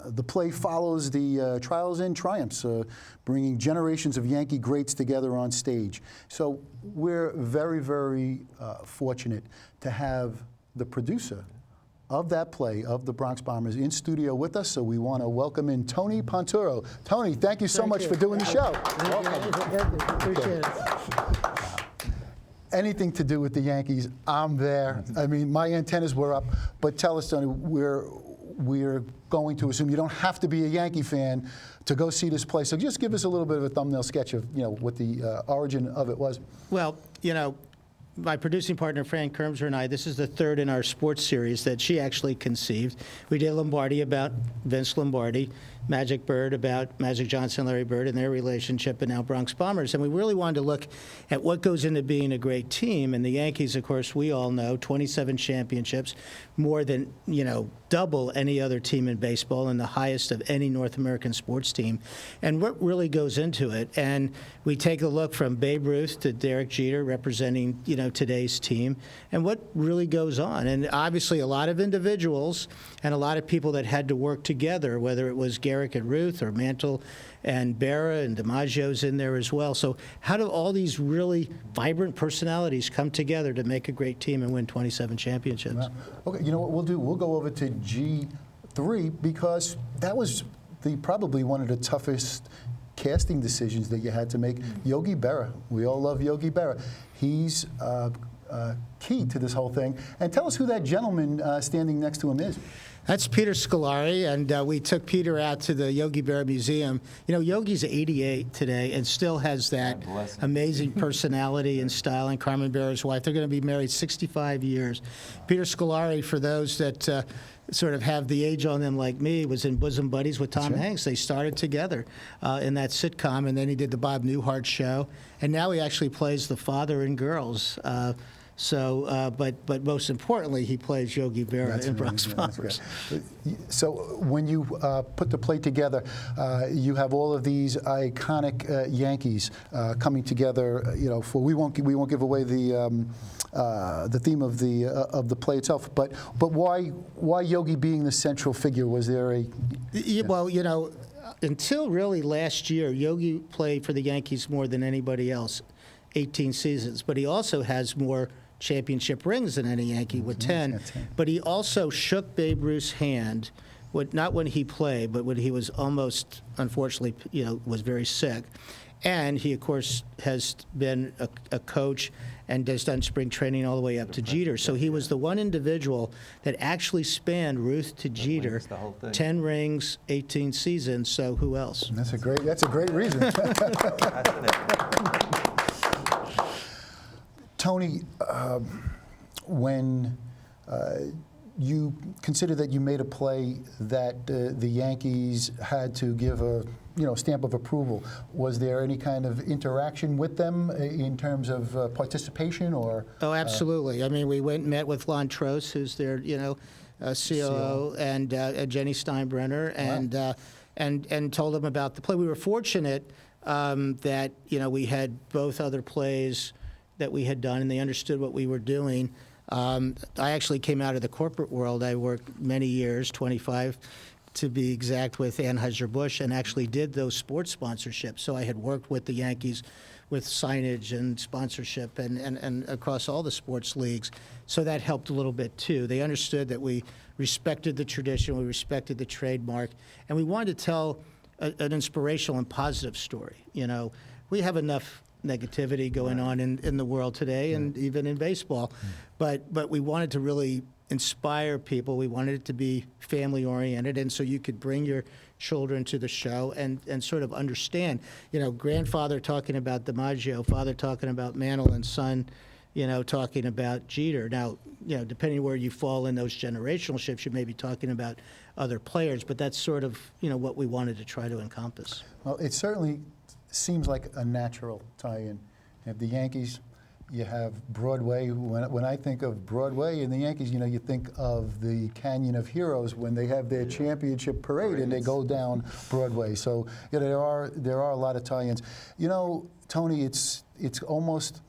The play follows the trials and triumphs, bringing generations of Yankee greats together on stage. So we're very, very fortunate to have the producer of that play, of the Bronx Bombers, in studio with us. So we want to welcome in Tony Ponturo. Tony, thank you so much for doing the show. Welcome. Appreciate it. Anything to do with the Yankees, I'm there. I mean, my antennas were up. But tell us, Tony, we're going to assume you don't have to be a Yankee fan to go see this play. So just give us a little bit of a thumbnail sketch of, what the origin of it was. Well, my producing partner, Fran Kirmser, and I, this is the third in our sports series that she actually conceived. We did Lombardi about Vince Lombardi, Magic Bird about Magic Johnson, Larry Bird, and their relationship, and now Bronx Bombers. And we really wanted to look at what goes into being a great team. And the Yankees, of course, we all know, 27 championships, more than, double any other team in baseball and the highest of any North American sports team. And what really goes into it? And we take a look from Babe Ruth to Derek Jeter representing, today's team, and what really goes on. And obviously a lot of individuals and a lot of people that had to work together, whether it was Garrick and Ruth or Mantle and Berra and DiMaggio's in there as well. So how do all these really vibrant personalities come together to make a great team and win 27 championships? Wow. Okay, you know what we'll do? We'll go over to G3 because that was probably one of the toughest casting decisions that you had to make. Yogi Berra. We all love Yogi Berra. He's key to this whole thing. And tell us who that gentleman standing next to him is. That's Peter Scolari, and we took Peter out to the Yogi Berra Museum. Yogi's 88 today and still has that amazing personality and style, and Carmen Berra's wife. They're going to be married 65 years. Peter Scolari, for those that sort of have the age on them like me, was in Bosom Buddies with Tom Hanks. They started together in that sitcom, and then he did the Bob Newhart show, and now he actually plays the father in Girls. But most importantly, he plays Yogi Berra in Bronx Bombers. So when you put the play together, you have all of these iconic Yankees coming together. For we won't give away the theme of the play itself. But why Yogi being the central figure? Was there a well, until really last year, Yogi played for the Yankees more than anybody else, 18 seasons. But he also has more championship rings than any Yankee with 10. But he also shook Babe Ruth's hand, not when he played, but when he was almost, unfortunately, was very sick. And he, of course, has been a coach and has done spring training all the way up to Jeter. So he was the one individual that actually spanned Ruth to Jeter, 10 rings, 18 seasons. So who else? That's a great reason. Tony, when you consider that you made a play that the Yankees had to give a stamp of approval, was there any kind of interaction with them in terms of participation or? Oh, absolutely. I mean, we went and met with Lon Trost, who's their COO, and Jenny Steinbrenner, and told them about the play. We were fortunate that we had both other plays that we had done, and they understood what we were doing. I actually came out of the corporate world. I worked many years, 25 to be exact, with Anheuser-Busch, and actually did those sports sponsorships. So I had worked with the Yankees with signage and sponsorship and across all the sports leagues. So that helped a little bit too. They understood that we respected the tradition, we respected the trademark, and we wanted to tell an inspirational and positive story. We have enough negativity going on in the world today, and even in baseball. But we wanted to really inspire people. We wanted it to be family oriented, and so you could bring your children to the show and sort of understand. Grandfather talking about DiMaggio, father talking about Mantle, and son, talking about Jeter. Now, depending where you fall in those generational shifts, you may be talking about other players, but that's sort of what we wanted to try to encompass. Well, it certainly seems like a natural tie-in. You have the Yankees, you have Broadway. When I think of Broadway and the Yankees, you think of the Canyon of Heroes when they have their championship parade and they go down Broadway. So there are a lot of tie-ins. Tony, it's almost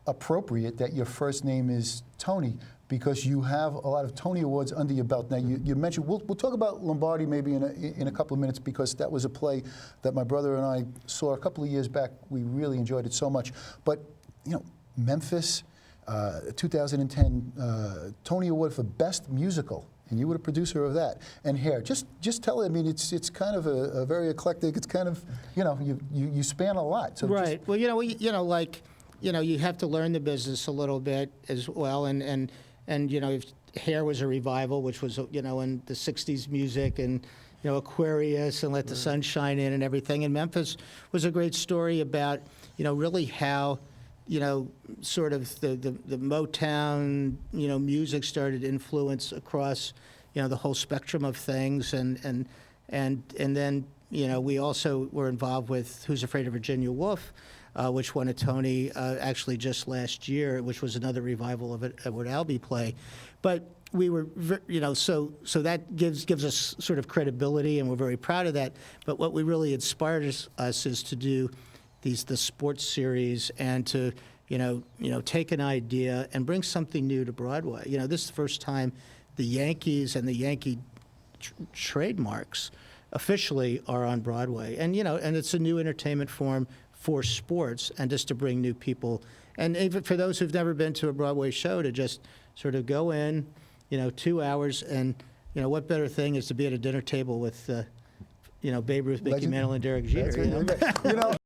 appropriate that your first name is Tony because you have a lot of Tony Awards under your belt. Now, you mentioned, we'll talk about Lombardi maybe in a couple of minutes, because that was a play that my brother and I saw a couple of years back. We really enjoyed it so much. But, you know, Memphis, 2010 Tony Award for Best Musical. And you were the producer of that. And Hair. Just tell it. I mean, it's kind of a very eclectic. It's kind of, you know, you span a lot. So right. Well, you have to learn the business a little bit as well. And you know, Hair was a revival, which was, you know, in the '60s music, and you know, Aquarius and Let the Sun Shine In and everything. And Memphis was a great story about, you know, really how, you know, sort of the Motown, you know, music started to influence across, you know, the whole spectrum of things, and then, you know, we also were involved with Who's Afraid of Virginia Woolf, which won a Tony actually just last year, which was another revival of an Edward Albee play. But we were, you know, so that gives us sort of credibility, and we're very proud of that. But what we really inspired us is to do the sports series, and to, you know, take an idea and bring something new to Broadway. You know, this is the first time the Yankees and the Yankee trademarks officially are on Broadway. And, you know, and it's a new entertainment form for sports, and just to bring new people. And even for those who've never been to a Broadway show, to just sort of go in, you know, 2 hours, and, you know, what better thing is to be at a dinner table with, you know, Babe Ruth, Mickey Mantle, and Derek Jeter. You know?